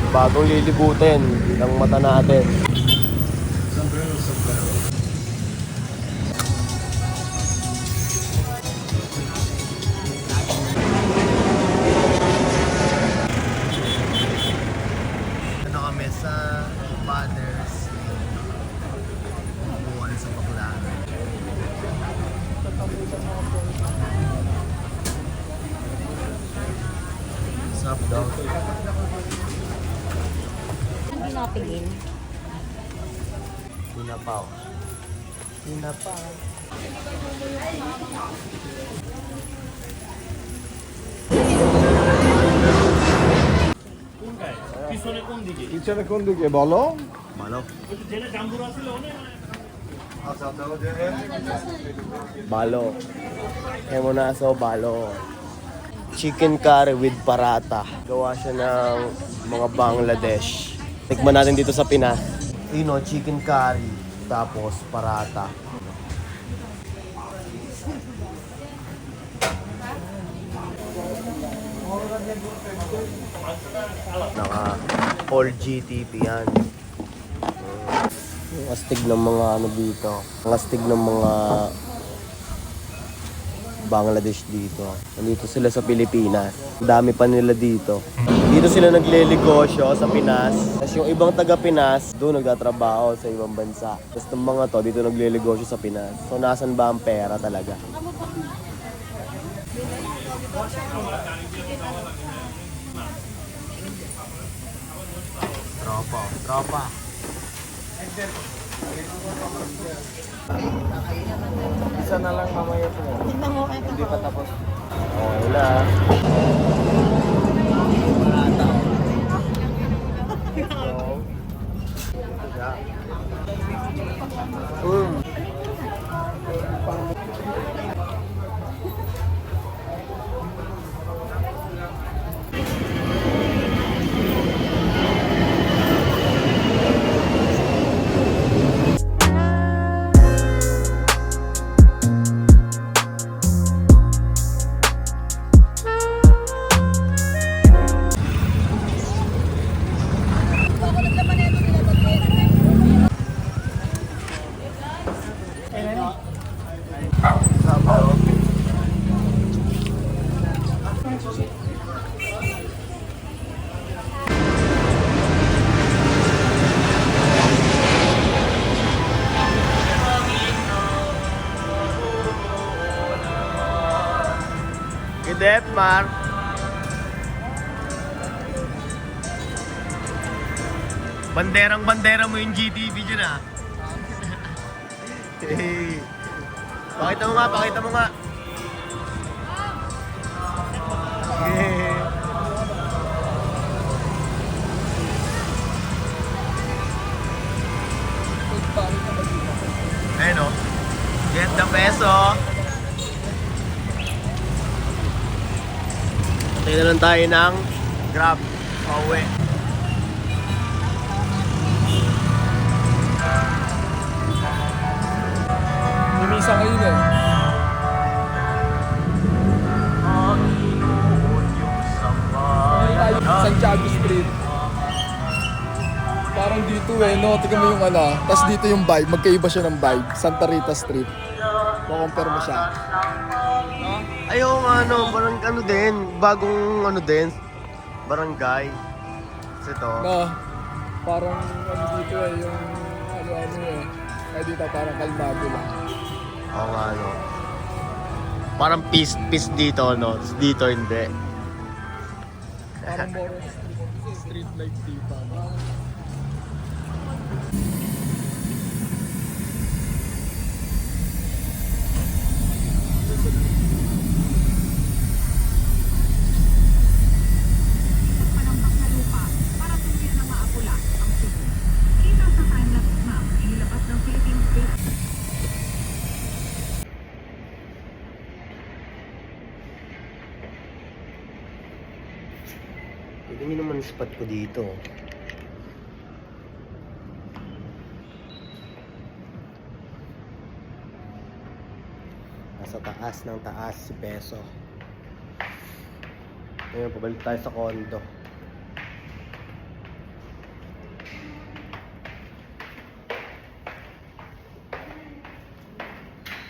Bagong lilibutin ng mata natin. Ano kami sa Father's buwan sa Baclaran. Sup daw? Hindi nakapigil. Sinapaw. Sinapaw. পিছনে কোন দিকে বলো? Malo. Balo. Hemonaso, balo. Chicken curry with paratha. Gawa siya ng mga Bangladesh. Tikman natin dito sa Pinas. Chicken curry. Tapos paratha. Naka all GTP yan. Ang astig ng mga ano dito. Ang astig ng mga Bangladesh dito. Nandito sila sa Pilipinas. Ang dami pa nila dito. Dito sila nagle-negosyo sa Pinas. Tapos yung ibang taga Pinas, doon nagtatrabaho sa ibang bansa. Tapos ng mga to, dito nagle-negosyo sa Pinas. So nasan ba ang pera talaga? Tropa, tropa. Isa na lang mamaya po. Hindi pa tapos. Okay na. Dep, Mar. Banderang-bandera mo yung GTV dyan ah. Hey. Pakita mo nga, pakita mo nga. Yeah. Ayun o. Get the peso. Tingnan lang tayo ng Grab pauwi. Lumisa kayo na eh. Santiago Street. Parang dito eh, no? Tignan mo yung ano. Tapos dito yung vibe. Magkaiba siya ng vibe. Santa Rita Street. Kukompare mo siya. Ayaw nga ano, parang ano din, bagong ano din, barangay. Kasi ito. No, parang ano dito eh, yung ano eh. Ay dito parang kalmado lang. Oo nga ano. Parang peace dito, no? Dito hindi. Parang more street life dito. No? Pwede nyo naman spot ko dito. Nasa taas ng taas si Peso. Ngayon, pabalik tayo sa condo.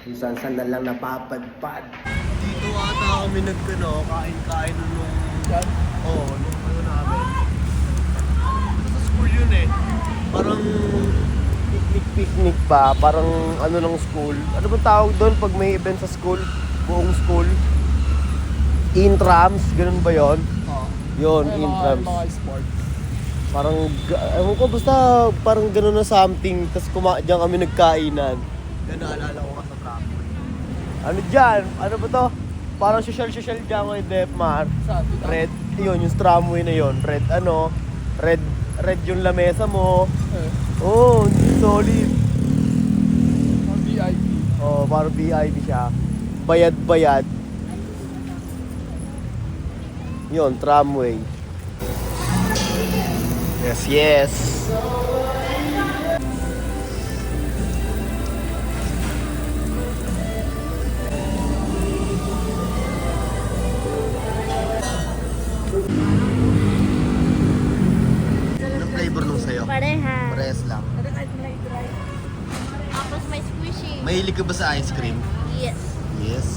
Kung saan na lang napapadpad. Dito ata kami kain-kain nung... Yan. Oo, nung ano namin. Sa school yun eh. Parang picnic pa. Parang ano ng school. Ano ba tawag doon pag may event sa school? Buong school? Intrams, ganun ba yon? Oo. Yun, Ay, intrams. mga sports. Parang, ewan ko, basta parang gano'n na something. Tapos diyan kami nagkainan. Yan naalala ko ka sa tramway. Ano dyan? Ano ba to? Parang social dyan kay Defmar. Saan? Dito? Red, yun, yung tramway na yun. Red ano, red yung lamesa mo. Oh, solid. Ang VIP. Oh, parang VIP siya. Bayad. Yun, tramway. Yes. Anong flavor nung sayo? Pareha. Parehas lang. Tapos may squishy. Mahilig ka ba sa ice cream? Yes. Yes.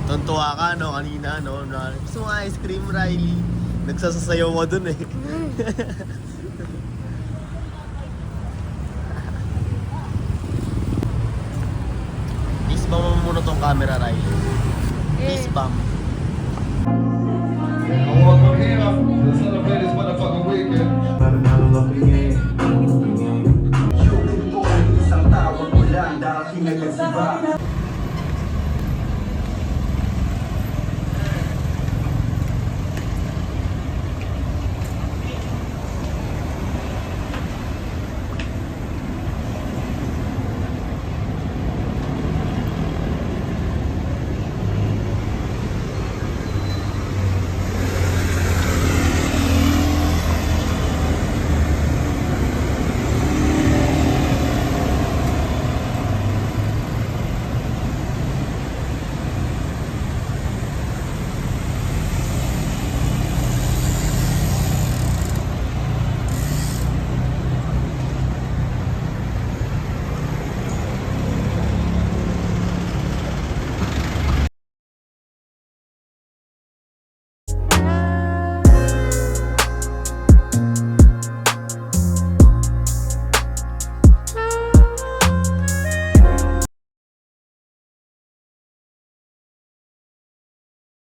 Tuntua ka, no? Kanina, no? Gusto mo ice cream, Riley? Nagsasasayaw mo dun eh. Please bang mo muna tong camera, Riley? Please bang. Ang huwag maghirap, nasa labas